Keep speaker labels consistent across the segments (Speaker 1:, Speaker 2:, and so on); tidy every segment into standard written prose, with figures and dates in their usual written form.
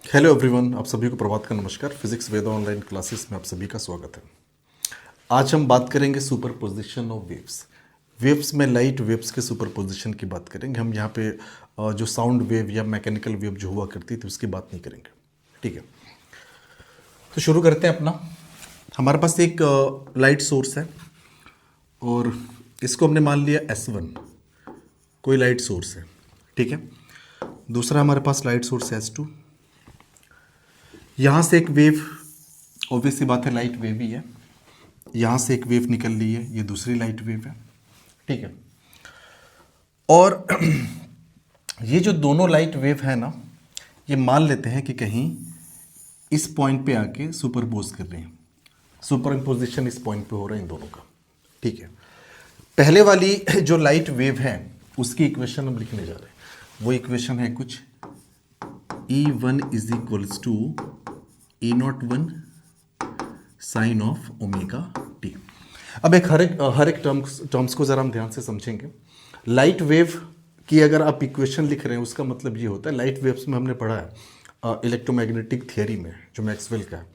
Speaker 1: Hello everyone, आप सभी को प्रभात का नमस्कार। फिजिक्स वेदा ऑनलाइन क्लासेस में आप सभी का स्वागत है। आज हम बात करेंगे सुपरपोजिशन ऑफ वेव्स। वेव्स में लाइट वेव्स के सुपरपोजिशन की बात करेंगे। हम यहाँ पे जो साउंड वेव या मैकेनिकल वेव जो हुआ करती थी उसकी बात नहीं करेंगे, ठीक है। तो शुरू करते हैं अपना। हमारे पास एक लाइट सोर्स है और इसको हमने मान लिया S1, कोई लाइट सोर्स है, ठीक है। दूसरा हमारे पास लाइट सोर्स है S2। यहाँ से एक वेव, ऑब्वियस सी बात है लाइट वेव ही है, यहाँ से एक वेव निकल रही है, ये दूसरी लाइट वेव है, ठीक है। और ये जो दोनों लाइट वेव है ना, ये मान लेते हैं कि कहीं इस पॉइंट पे आके सुपरपोज कर रहे हैं। सुपर इम्पोजिशन इस पॉइंट पे हो रहा है इन दोनों का, ठीक है। पहले वाली जो लाइट वेव है उसकी इक्वेशन हम लिखने जा रहे हैं। वो इक्वेशन है कुछ E1 is equals to E01 sine of omega t. अब एक हर एक टर्म्स को ज़रा हम ध्यान से समझेंगे। लाइट वेव की अगर आप इक्वेशन लिख रहे हैं उसका मतलब ये होता है, लाइट वेव्स में हमने पढ़ा है इलेक्ट्रोमैग्नेटिक थियरी में जो मैक्सवेल का है,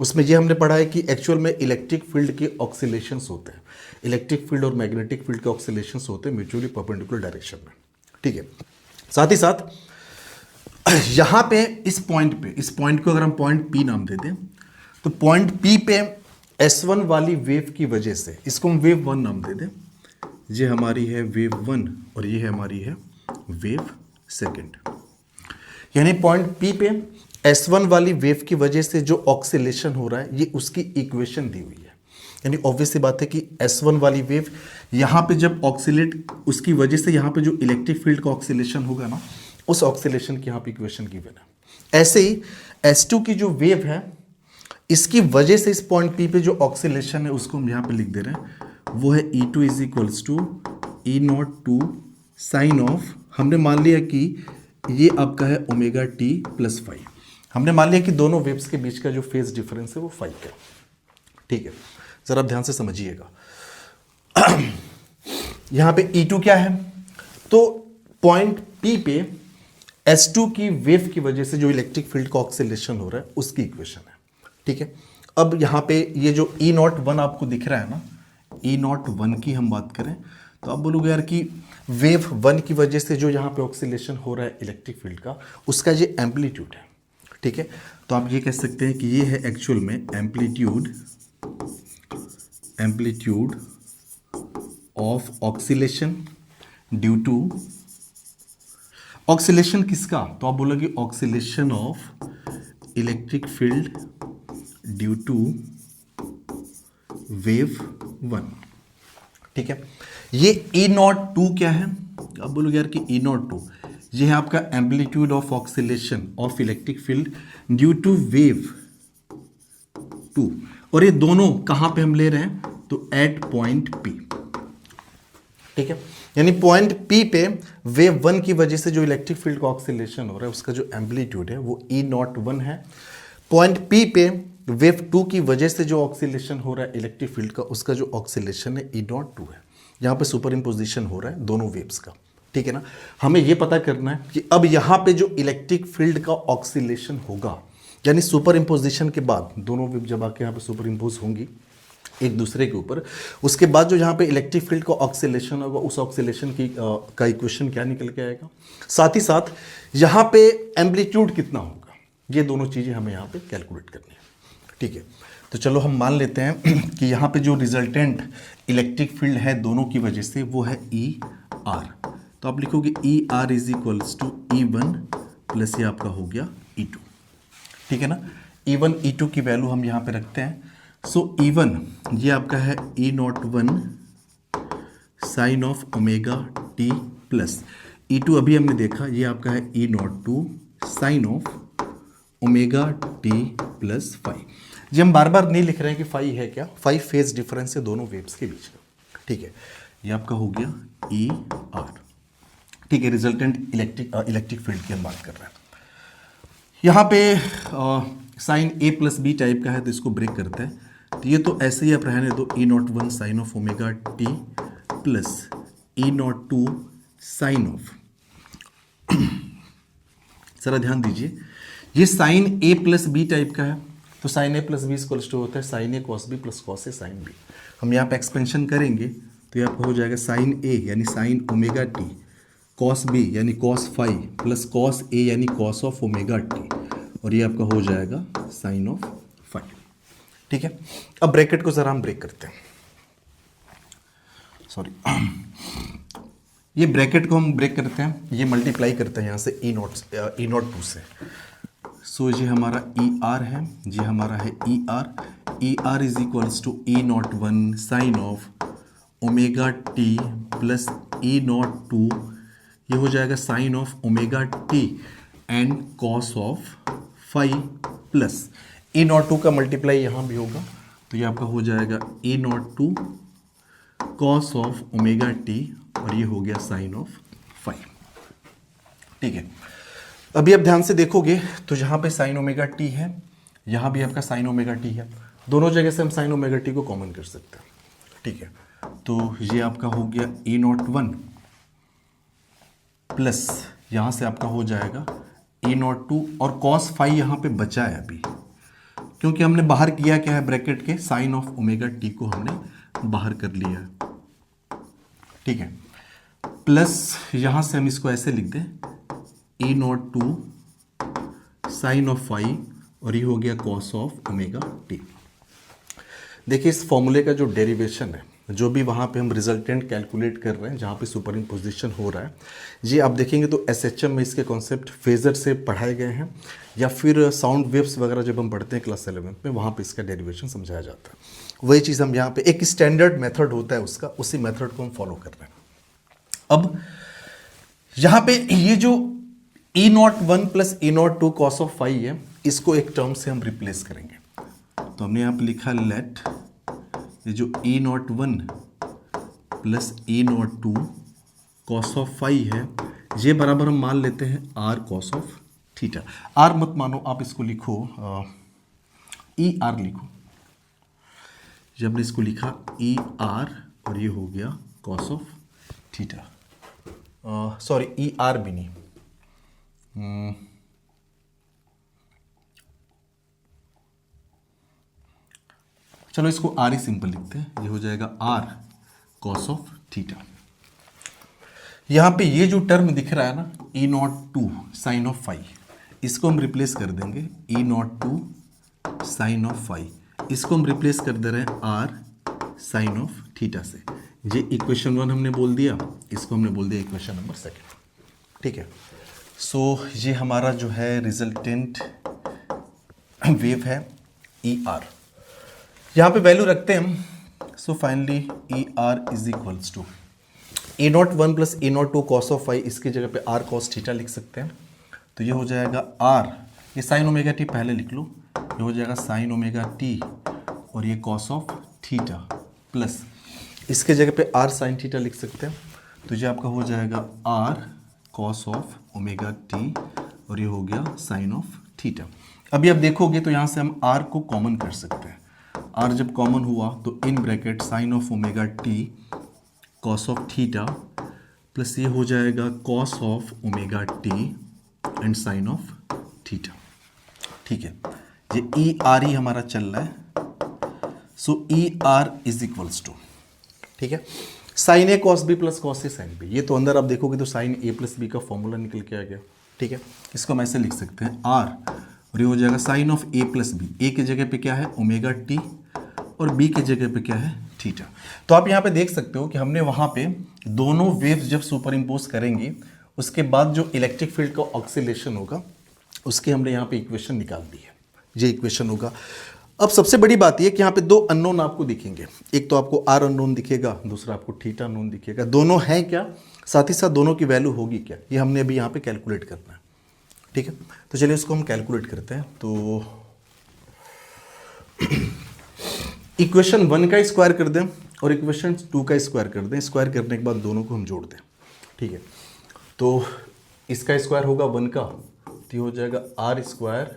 Speaker 1: उसमें ये हमने पढ़ा है कि एक्चुअल में इलेक्ट्रिक फील्ड के ऑक्सीलेशंस होते हैं। इलेक्ट्रिक फील्ड और मैग्नेटिक फील्ड के ऑक्सीलेशंस होते हैं म्यूचुअली परपेंडिकुलर डायरेक्शन में, ठीक है। साथ ही साथ यहाँ पे इस पॉइंट को अगर हम पॉइंट P नाम दे दें तो पॉइंट P पे S1 वाली वेव की वजह से इसको हम वेव 1 नाम दे दें। ये हमारी है वेव 1 और ये हमारी है वेव सेकंड। यानी पॉइंट P पे S1 वाली वेव की वजह से जो ऑक्सीलेशन हो रहा है ये उसकी इक्वेशन दी हुई है। यानी ऑब्वियस सी बात है कि S1 वाली वेव यहाँ पे जब ऑक्सीलेट, उसकी वजह से यहाँ पे जो इलेक्ट्रिक फील्ड का ऑक्सीलेशन होगा ना, उस ऑक्सीलेशन की यहाँ पे इक्वेशन गिवन है। ऐसे ही S2 की जो वेव है इसकी वजह से इस पॉइंट P पे जो ऑक्सीलेशन है उसको हम यहाँ पे लिख दे रहे हैं, वो है E2 is equals to E02 sine of, हमने मान लिया कि ये आपका है ओमेगा टी प्लस फाइव। हमने मान लिया कि दोनों वेव्स के बीच का जो फेज डिफरेंस है वो 5 है, ठीक है। जरा आप ध्यान से समझिएगा। यहाँ पे E2 क्या है, तो पॉइंट P पे S2 की वेव की वजह से जो इलेक्ट्रिक फील्ड का ऑक्सीलेशन हो रहा है उसकी इक्वेशन है, ठीक है। अब यहाँ पे ये जो E01 आपको दिख रहा है ना, E01 की हम बात करें तो आप बोलोगे यार कि वेव 1 की वजह से जो यहाँ पे ऑक्सीलेशन हो रहा है इलेक्ट्रिक फील्ड का, उसका ये एम्पलीट्यूड है, ठीक है। तो आप ये कह सकते हैं कि ये है एक्चुअल में amplitude of oscillation due to, oscillation किसका, तो आप बोलोगे oscillation of electric field due to wave 1, ठीक है। ये E02 क्या है, आप बोलोगे यार कि E02 ये है आपका amplitude of oscillation of electric field due to wave 2, और ये दोनों कहां पे हम ले रहे हैं, तो एट पॉइंट P, ठीक है। यानी पॉइंट P पे वेव 1 की वजह से जो इलेक्ट्रिक फील्ड का ऑक्सीलेशन हो रहा है उसका जो एम्पलीट्यूड है वो E01 है। पॉइंट P पे वेव 2 की वजह से जो ऑक्सीलेशन हो रहा है इलेक्ट्रिक फील्ड का, उसका जो ऑक्सीलेशन है E02 है। यहाँ पे सुपर इम्पोजिशन हो रहा है दोनों वेव्स का, ठीक है ना। हमें ये पता करना है कि अब यहाँ पे जो इलेक्ट्रिक फील्ड का ऑक्सीलेशन होगा, यानी सुपर इम्पोजिशन के बाद दोनों वेव जब आके यहाँ पे सुपर इम्पोज होंगी एक दूसरे के ऊपर, उसके बाद जो यहाँ पे इलेक्ट्रिक फील्ड का ऑक्सीलेशन होगा उस ऑक्सीलेशन की का इक्वेशन क्या निकल के आएगा, साथ ही साथ यहाँ पे एम्पलीट्यूड कितना होगा, ये दोनों चीज़ें हमें यहाँ पे कैलकुलेट करनी है, ठीक है। तो चलो हम मान लेते हैं कि यहाँ पे जो रिजल्टेंट इलेक्ट्रिक फील्ड है दोनों की वजह से वो है ER। तो आप लिखोगे ER is equals to E1 plus ये आपका हो गया E2, ठीक है ना। E1 E2 की वैल्यू हम यहाँ पे रखते हैं। सो E1 ये आपका है E01 sine of omega T plus E2 अभी हमने देखा ये आपका है E02 sine of omega T plus five. ये हम बार बार नहीं लिख रहे हैं कि फाइव है क्या, फाइव फेज डिफरेंस है दोनों वेव्स के बीच का, ठीक है। ये आपका हो गया ER, ठीक है। रिजल्टेंट इलेक्ट्रिक फील्ड की हम बात कर रहे हैं। यहाँ पे sine A plus B type का है तो इसको ब्रेक करते हैं, तो ये तो ऐसे ही आप रहने दो E01 sine of omega T plus E02 sine of, जरा ध्यान दीजिए ये sine A plus B type का है, तो sine A plus B equals to होता है sine A cos B plus cos A sine B. हम यहाँ पे एक्सपेंशन करेंगे तो ये आपका हो जाएगा साइन ए यानी sine omega T, cos B यानी cos phi plus cos A यानी कॉस ऑफ ओमेगा टी, और ये आपका हो जाएगा साइन ऑफ फाई। ठीक है, अब ब्रैकेट को जरा हम ब्रेक करते हैं, सॉरी ये ब्रैकेट को हम ब्रेक करते हैं, ये मल्टीप्लाई करते हैं यहाँ से ई नॉट टू से। सो ये हमारा ई आर है, ये हमारा है E R is equals to E naught one sine of omega T plus E naught two, ये हो जाएगा sine of omega T and cos of phi plus E naught two का मल्टीप्लाई यहाँ भी होगा, तो ये आपका हो जाएगा E naught two cos of omega T, और ये हो गया साइन ऑफ फाई। ठीक है, अभी आप ध्यान से देखोगे तो यहाँ पे साइन ओमेगा टी है, यहाँ भी आपका साइन ओमेगा टी है, दोनों जगह से हम साइन ओमेगा टी को कॉमन कर सकते हैं। ठीक है, तो ये आपका हो गया ई नॉट वन प्लस यहाँ से आपका हो जाएगा ई नॉट टू, और कॉस फाई यहाँ पे बचा है अभी, क्योंकि हमने बाहर किया क्या है ब्रैकेट के, साइन ऑफ ओमेगा टी को हमने बाहर कर लिया है। ठीक है, प्लस यहाँ से हम इसको ऐसे लिख दें E naught two sine of phi, और ये हो गया कॉस ऑफ ओमेगा टी। देखिए इस फॉर्मूले का जो डेरिवेशन है, जो भी वहाँ पे हम रिजल्टेंट कैलकुलेट कर रहे हैं, जहाँ पे सुपर इम्पोजिशन हो रहा है, ये आप देखेंगे तो एसएचएम में इसके कॉन्सेप्ट फेजर से पढ़ाए गए हैं, या फिर साउंड वेव्स वगैरह जब हम पढ़ते हैं क्लास 11th में, वहाँ पे इसका डेरिवेशन समझाया जाता है। वही चीज़ हम यहाँ पे एक स्टैंडर्ड मेथड होता है उसका, उसी मेथड को हम फॉलो कर रहे हैं। अब यहाँ पे ये जो E naught one plus E naught two cos of phi है, इसको एक टर्म से हम रिप्लेस करेंगे, तो हमने यहाँ पे लिखा लेट ये जो E naught one plus E naught two cos of phi है, ये बराबर हम मान लेते हैं R cos of theta. R मत मानो, आप इसको लिखो ई आर लिखो, जब हमने इसको लिखा ई आर, और ये हो गया cos of theta, sorry E R भी नहीं, चलो इसको आर ही सिंपल लिखते हैं, ये हो जाएगा आर कॉस ऑफ थीटा। यहां पे ये जो टर्म दिख रहा है ना E naught two sine of phi, इसको हम रिप्लेस कर देंगे E naught two sine of phi, इसको हम रिप्लेस कर दे रहे हैं आर साइन ऑफ थीटा से। ये इक्वेशन 1 हमने बोल दिया, इसको हमने बोल दिया इक्वेशन नंबर 2। ठीक है, सो ये हमारा जो है रिजल्टेंट वेव है ई आर, यहाँ पे वैल्यू रखते हैं हम। So finally E R is equals to E naught one plus E naught two cos of phi, इसकी जगह पे आर कॉस थीटा लिख सकते हैं, तो ये हो जाएगा आर, ये साइन ओमेगा टी पहले लिख लो, ये हो जाएगा साइन ओमेगा टी, और ये कॉस ऑफ थीटा प्लस इसके जगह पे आर साइन थीटा लिख सकते हैं, तो ये आपका हो जाएगा R cos of omega T, और ये हो गया साइन ऑफ थीटा। अभी आप देखोगे तो यहाँ से हम आर को कॉमन कर सकते हैं, आर जब कॉमन हुआ तो in bracket sine of omega T cos of theta plus ये हो जाएगा cos of omega T and sine of theta. ठीक है, ये ई आर ही हमारा चल रहा है, so E R is equals to, ठीक है, sine A cos B plus cos A sine B. ये तो अंदर आप देखोगे तो साइन ए प्लस बी का फॉर्मूला निकल के आ गया। ठीक है, इसको हम ऐसे लिख सकते हैं आर, और ये हो जाएगा sine of A plus B, A के जगह पे क्या है ओमेगा टी, और बी के जगह पे क्या है थीटा। तो आप यहाँ पे देख सकते हो कि हमने वहाँ पे दोनों वेव्स जब सुपर इम्पोज करेंगे, उसके बाद जो इलेक्ट्रिक फील्ड का ऑक्सीलेशन होगा, उसके हमने यहाँ पे इक्वेशन निकाल दी है, ये इक्वेशन होगा। अब सबसे बड़ी बात यह कि यहाँ पे दो अननोन आपको दिखेंगे, एक तो आपको आर अननोन दिखेगा, दूसरा आपको थीटा अननोन दिखेगा। दोनों हैं क्या, साथ ही साथ दोनों की वैल्यू होगी क्या, ये हमने अभी यहाँ पे कैलकुलेट करना है। ठीक है, तो चलिए इसको हम कैलकुलेट करते हैं। तो इक्वेशन 1 का स्क्वायर कर दें और इक्वेशन 2 का स्क्वायर कर दें, स्क्वायर करने के बाद दोनों को हम जोड़ दें। ठीक है, तो इसका स्क्वायर होगा 1 का, तो ये हो जाएगा R square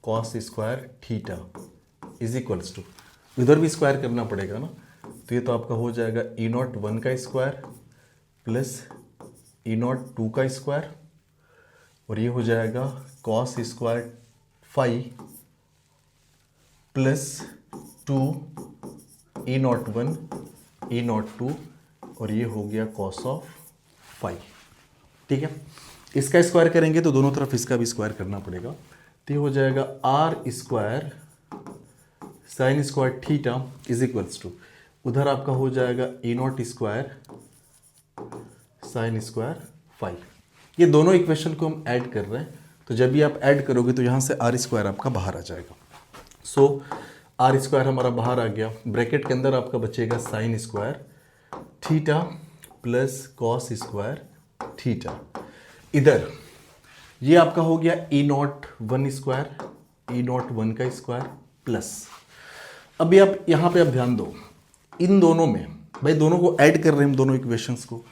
Speaker 1: cos square theta is equals to, इधर भी स्क्वायर करना पड़ेगा ना, तो ये तो आपका हो जाएगा ई नॉट 1 का स्क्वायर प्लस ई नॉट 2 का स्क्वायर, और ये हो जाएगा cos square five plus 2 E naught 1 E naught 2 और ये हो गया कॉस ऑफ फाइव। ठीक है, इसका स्क्वायर करेंगे तो दोनों तरफ इसका भी स्क्वायर करना पड़ेगा, तो ये हो जाएगा R square sine square theta is equals to, उधर आपका हो जाएगा A naught square sine square phi. ये दोनों इक्वेशन को हम ऐड कर रहे हैं, तो जब भी आप ऐड करोगे तो यहाँ से आर स्क्वायर आपका बाहर आ जाएगा। सो आर स्क्वायर हमारा बाहर आ गया, ब्रैकेट के अंदर आपका बचेगा sign square theta plus cos square theta. इधर ये आपका हो गया ई नॉट 1 स्क्वायर ई नॉट 1 का स्क्वायर प्लस, अभी आप यहाँ पे आप ध्यान दो, इन दोनों में भाई दोनों को ऐड कर रहे हैं हम दोनों इक्वेशंस को,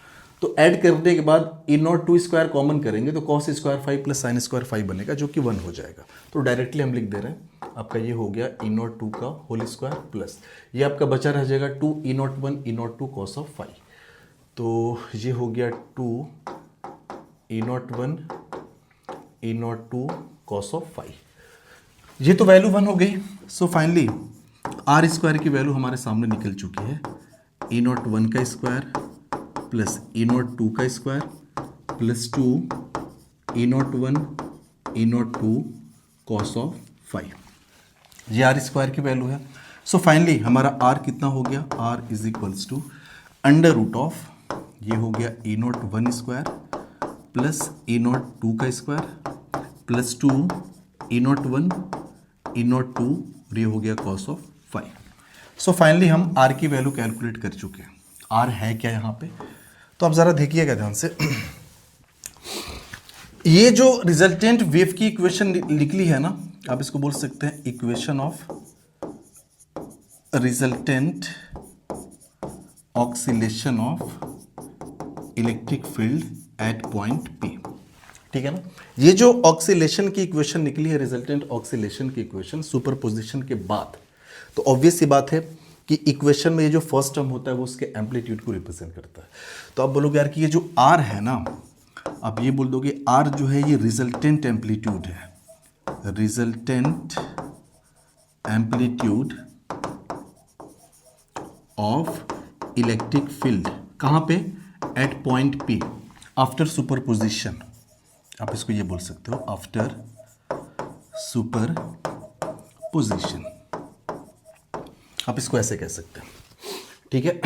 Speaker 1: तो ऐड करने के बाद ई नॉट 2 स्क्वायर कॉमन करेंगे तो cos square 5 plus sine square 5 बनेगा जो कि 1 हो जाएगा। तो डायरेक्टली हम लिख दे रहे हैं, आपका ये हो गया ई नॉट 2 का होल स्क्वायर प्लस ये आपका बचा रह जाएगा 2 E naught 1 E naught 2 cos of 5, तो ये हो गया 2 E naught 1 E naught 2 cos of 5। ये तो वैल्यू 1 हो गई। सो फाइनली आर स्क्वायर की वैल्यू हमारे सामने निकल चुकी है, ई नॉट 1 का स्क्वायर प्लस ई नॉट 2 का square plus 2 E naught 1 E naught 2 cos of 5, ये आर स्क्वायर की वैल्यू है। सो फाइनली हमारा आर कितना हो गया, R is equals to under root of, ये हो गया E naught 1 square plus E naught 2 का square plus 2 E naught 1 E naught 2, ये हो गया कॉस ऑफ 5। सो फाइनली हम आर की वैल्यू कैलकुलेट कर चुके हैं। आर है क्या यहाँ पे, तो आप ज़रा देखिएगा ध्यान से, ये जो रिजल्टेंट वेव की इक्वेशन निकली है ना, आप इसको बोल सकते हैं equation of resultant oscillation of electric field at point P. ठीक है ना, ये जो ऑक्सीलेशन की इक्वेशन निकली है, रिजल्टेंट ऑक्सीलेशन की इक्वेशन सुपरपोजिशन के बाद, तो ऑब्वियस सी बात है कि इक्वेशन में ये जो फर्स्ट टर्म होता है वो उसके एम्पलीट्यूड को रिप्रेजेंट करता है। तो आप बोलोगे यार कि ये जो आर है ना, आप ये बोल दोगे आर जो है ये रिजल्टेंट एम्पलीट्यूड है, resultant amplitude of electric field, कहाँ पे, at point P after superposition, आप इसको ये बोल सकते हो आफ्टर सुपरपोजिशन, आप इसको ऐसे कह सकते हैं। ठीक है,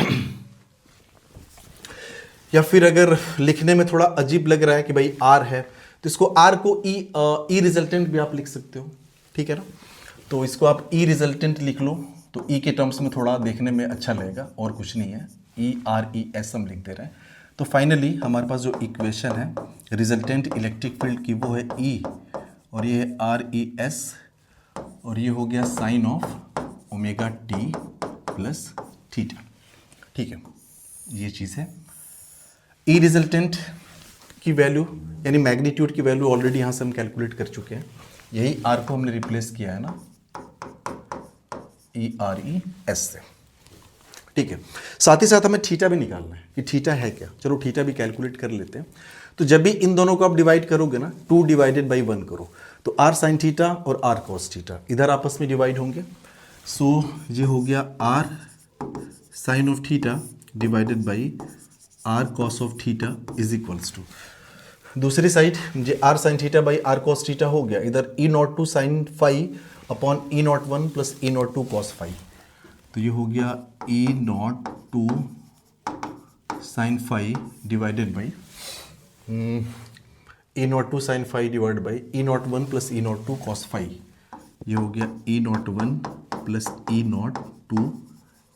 Speaker 1: या फिर अगर लिखने में थोड़ा अजीब लग रहा है कि भाई आर है, तो इसको आर को ई रिजल्टेंट भी आप लिख सकते हो। ठीक है ना, तो इसको आप ई रिजल्टेंट लिख लो, तो ई के टर्म्स में थोड़ा देखने में अच्छा लगेगा, और कुछ नहीं है, ई आर ई एस हम लिख दे रहे हैं। तो फाइनली हमारे पास जो इक्वेशन है रिजल्टेंट इलेक्ट्रिक फील्ड की वो है ई, और ये है आर ई एस, और ये हो गया sine of omega T plus theta. ठीक है, ये चीज़ है। ई रिजल्टेंट की वैल्यू यानी मैग्नीट्यूड की वैल्यू ऑलरेडी यहाँ से हम कैलकुलेट कर चुके हैं, यही आर को हमने रिप्लेस किया है ना ई आर ई एस से। ठीक है, साथ ही साथ हमें थीटा भी निकालना है कि थीटा है क्या, चलो थीटा भी कैलकुलेट कर लेते हैं। तो जब भी इन दोनों को आप डिवाइड करोगे ना, 2 डिवाइडेड बाई 1 करो, तो आर साइन थीटा और आर कॉस थीटा इधर आपस में डिवाइड होंगे। सो ये हो गया R sine of theta divided by R cos of theta is equals to, दूसरी साइड ये R sine theta by R cos theta हो गया, इधर E naught 2 sine five upon E naught 1 plus E naught 2 cos five, तो ये हो गया E naught 2 sine five divided by E naught 2 sine five divide by E naught 1 plus E naught 2 cos five, ये हो गया E naught 1 plus E naught 2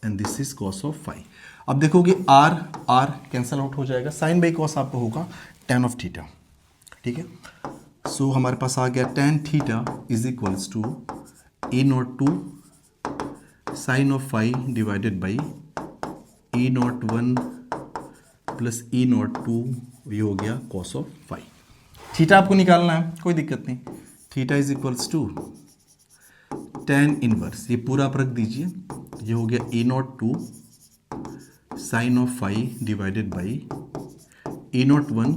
Speaker 1: and this is cos of five. अब देखोगे are R cancel out हो जाएगा, sign by cos आपको होगा ten of theta. ठीक है, सो हमारे पास आ गया tan theta is equals to E naught 2 sine of five divided by E naught 1 plus E naught 2, ये हो गया कॉस ऑफ फाइव। थीटा आपको निकालना है, कोई दिक्कत नहीं, theta is equals to ten inverse, ये पूरा आप रख दीजिए, ये हो गया E naught 2 sine of five divided by E naught 1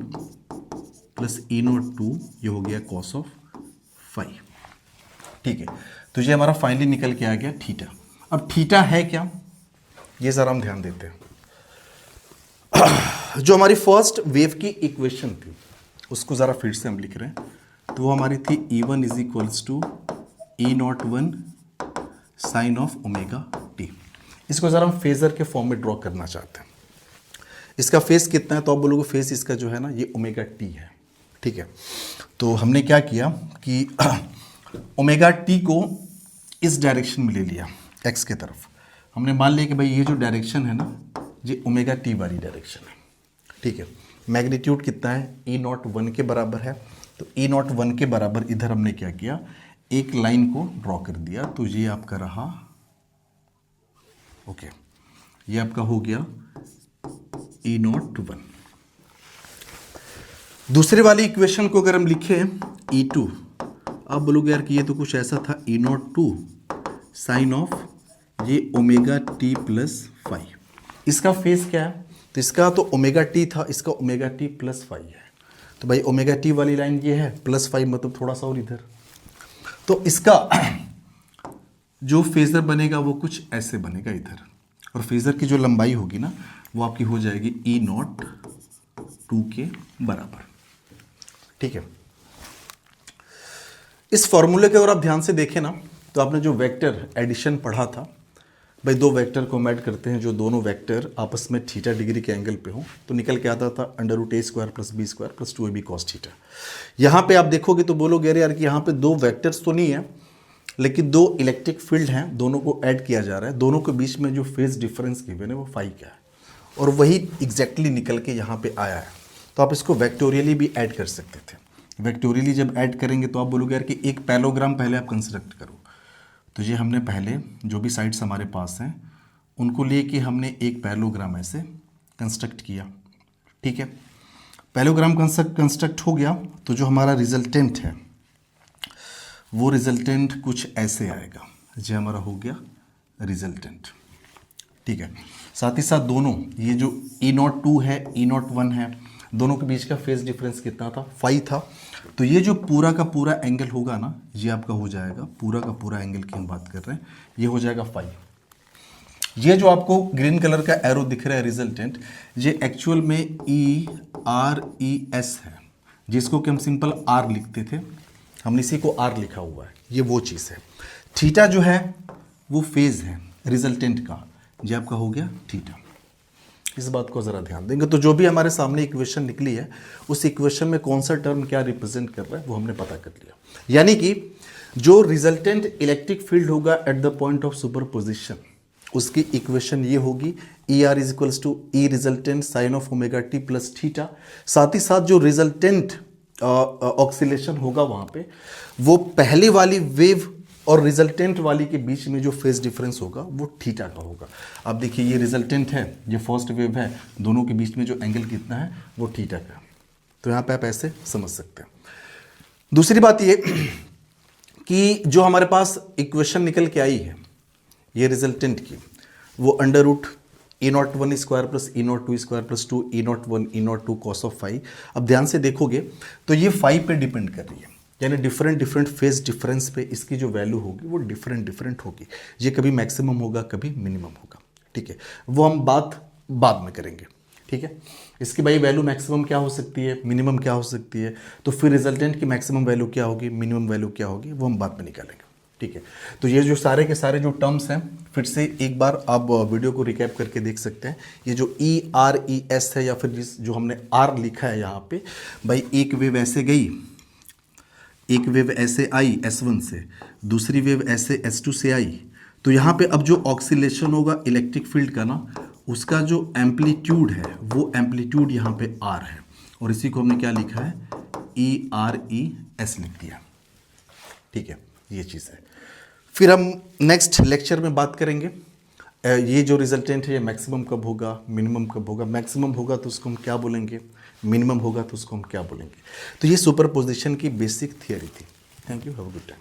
Speaker 1: plus E naught 2, ये हो गया कॉस ऑफ फाइव। ठीक है। तो ये हमारा फाइनली निकल के आ गया थीटा। अब थीटा है क्या, ये ज़रा हम ध्यान देते हैं। जो हमारी फर्स्ट वेव की इक्वेशन थी उसको ज़रा फिर से हम लिख रहे हैं। तो वो हमारी थी E1 is equals to E01 sine of omega T. इसको ज़रा हम फेज़र के फॉर्म में ड्रॉ करना चाहते हैं। इसका फेस कितना है, तो आप बोलोगे फेस इसका जो है ना ये ओमेगा टी है, ठीक है। तो हमने क्या किया कि ओमेगा टी को इस डायरेक्शन में ले लिया, एक्स के तरफ। हमने मान लिया कि भाई ये जो डायरेक्शन है ना ये ओमेगा टी वाली डायरेक्शन है, ठीक है। मैग्नीट्यूड कितना है, E01 के बराबर है। तो E01 के बराबर इधर हमने क्या किया, एक लाइन को ड्रॉ कर दिया। तो ये आपका रहा, ओके, ये आपका हो गया E01। दूसरी वाली इक्वेशन को अगर हम लिखें E2, आप बोलोगे यार कि ये तो कुछ ऐसा था, E02 साइन ऑफ ये ओमेगा टी प्लस 5। इसका फेस क्या है, तो इसका तो ओमेगा टी था, इसका ओमेगा टी प्लस 5 है। तो भाई ओमेगा टी वाली लाइन ये है, प्लस 5 मतलब थोड़ा सा और इधर। तो इसका जो फेजर बनेगा वो कुछ ऐसे बनेगा इधर, और फेजर की जो लंबाई होगी ना वो आपकी हो जाएगी E02 के बराबर, ठीक है। इस फॉर्मूले के अगर आप ध्यान से देखें ना तो आपने जो वेक्टर एडिशन पढ़ा था, भाई दो वेक्टर को हम ऐड करते हैं जो दोनों वेक्टर आपस में थीटा डिग्री के एंगल पे हो, तो निकल के आता था √a² + b² + 2ab cos theta. यहाँ पे आप देखोगे तो बोलोगे अरे यार कि यहाँ पे दो वेक्टर्स तो नहीं है, लेकिन दो इलेक्ट्रिक फील्ड हैं, दोनों को ऐड किया जा रहा है, दोनों के बीच में जो फेज डिफरेंस गिवन है वो फाई क्या है, और वही एग्जैक्टली निकल के यहाँ पे आया है। तो आप इसको वेक्टोरियली भी ऐड कर सकते थे। वेक्टोरियली जब ऐड करेंगे तो आप बोलोगे यार कि एक पैलोग्राम पहले आप कंस्ट्रक्ट करो। तो ये हमने पहले जो भी साइड्स हमारे पास हैं उनको लेके हमने एक पैलोग्राम ऐसे कंस्ट्रक्ट किया, ठीक है। पैलोग्राम कंस्ट्रक्ट हो गया तो जो हमारा रिजल्टेंट है वो रिजल्टेंट कुछ ऐसे आएगा, ये हमारा हो गया रिजल्टेंट, ठीक है। साथ ही साथ दोनों ये जो E02 है E01 है, दोनों के बीच का फेज डिफरेंस कितना था, 5 था। तो ये जो पूरा का पूरा एंगल होगा ना ये आपका हो जाएगा, पूरा का पूरा एंगल की हम बात कर रहे हैं, ये हो जाएगा 5। ये जो आपको ग्रीन कलर का एरो दिख रहा है रिजल्टेंट, ये एक्चुअल में ERES है, जिसको कि हम सिंपल R लिखते थे, हमने इसी को R लिखा हुआ है, ये वो चीज़ है। थीटा जो है वो फेज है रिजल्टेंट का, ये आपका हो गया थीटा। इस बात को ज़रा ध्यान देंगे तो जो भी हमारे सामने इक्वेशन निकली है उस इक्वेशन में कौन सा टर्म क्या रिप्रेजेंट कर रहा है वो हमने पता कर लिया। यानी कि जो रिजल्टेंट इलेक्ट्रिक फील्ड होगा at the point of superposition, उसकी इक्वेशन ये होगी ER = E resultant sine of omega T plus theta. साथ ही साथ जो रिजल्टेंट ऑक्सीलेशन होगा वहाँ पे वो पहले वाली वेव और रिजल्टेंट वाली के बीच में जो फेज डिफरेंस होगा वो थीटा का होगा। अब देखिए ये रिजल्टेंट है, ये फर्स्ट वेव है, दोनों के बीच में जो एंगल कितना है वो थीटा का। तो यहाँ पे आप ऐसे समझ सकते हैं। दूसरी बात ये कि जो हमारे पास इक्वेशन निकल के आई है ये रिजल्टेंट की, वो √E01² + E02² + 2 E01 E02 cos of phi। अब ध्यान से देखोगे तो ये फाई पे डिपेंड कर रही है, यानी डिफरेंट फेज डिफरेंस पे इसकी जो वैल्यू होगी वो डिफरेंट होगी। ये कभी मैक्सिमम होगा कभी मिनिमम होगा, ठीक है। वो हम बात बाद में करेंगे, ठीक है। इसकी भाई वैल्यू मैक्सिमम क्या हो सकती है, मिनिमम क्या हो सकती है, तो फिर रिजल्टेंट की मैक्सिमम वैल्यू क्या होगी, मिनिमम वैल्यू क्या होगी, वो हम बाद में निकालेंगे, ठीक है। तो ये जो सारे के सारे जो टर्म्स हैं फिर से एक बार आप वीडियो को रिकैप करके देख सकते हैं। ये जो ERES है या फिर जो हमने R लिखा है यहाँ पे, भाई एक वेव ऐसे गई, एक वेव ऐसे आई S1 से, दूसरी वेव ऐसे S2 से आई, तो यहाँ पे अब जो ऑक्सीलेशन होगा इलेक्ट्रिक फील्ड का ना, उसका जो एम्पलीट्यूड है वो एम्पलीट्यूड यहाँ पे R है, और इसी को हमने क्या लिखा है ERES लिख दिया, ठीक है। ये चीज़ है। फिर हम नेक्स्ट लेक्चर में बात करेंगे ये जो रिजल्टेंट है ये मैक्सिमम कब होगा, मिनिमम कब होगा। मैक्सिमम होगा तो उसको हम क्या बोलेंगे, मिनिमम होगा तो उसको हम क्या बोलेंगे। तो ये सुपरपोजिशन की बेसिक थियरी थी। Thank you, have a good time.